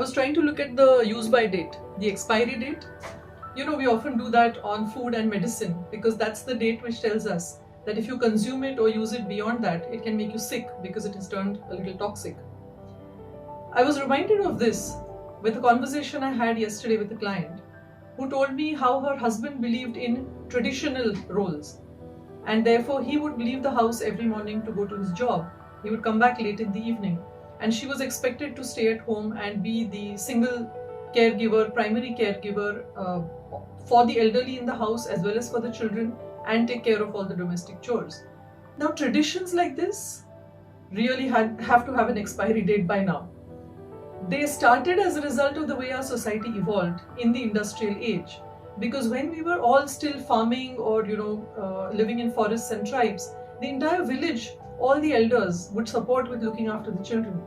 I was trying to look at the use by date, the expiry date. We often do that on food and medicine because that's the date which tells us that if you consume it or use it beyond that, it can make you sick because it has turned a little toxic. I was reminded of this with a conversation I had yesterday with a client who told me how her husband believed in traditional roles, and therefore he would leave the house every morning to go to his job. He would come back late in the evening, and she was expected to stay at home and be the single caregiver, primary caregiver for the elderly in the house as well as for the children, and take care of all the domestic chores. Now, traditions like this really have to have an expiry date by now. They started as a result of the way our society evolved in the industrial age. Because when we were all still farming or living in forests and tribes, the entire village, all the elders would support with looking after the children.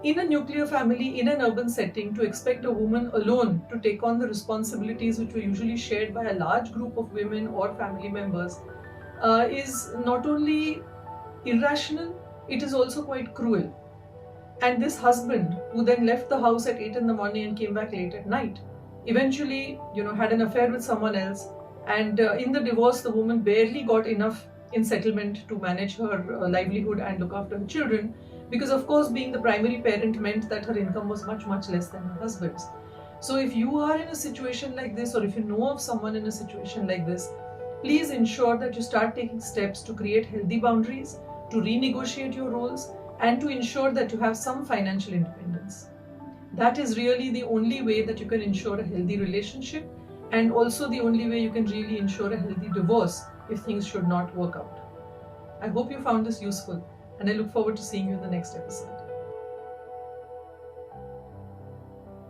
In a nuclear family, in an urban setting, to expect a woman alone to take on the responsibilities which were usually shared by a large group of women or family members is not only irrational, it is also quite cruel. And this husband, who then left the house at 8 in the morning and came back late at night, eventually, had an affair with someone else. And in the divorce, the woman barely got enough in settlement to manage her livelihood and look after her children. Because, of course, being the primary parent meant that her income was much, much less than her husband's. So if you are in a situation like this, or if you know of someone in a situation like this, please ensure that you start taking steps to create healthy boundaries, to renegotiate your roles, and to ensure that you have some financial independence. That is really the only way that you can ensure a healthy relationship, and also the only way you can really ensure a healthy divorce if things should not work out. I hope you found this useful, and I look forward to seeing you in the next episode.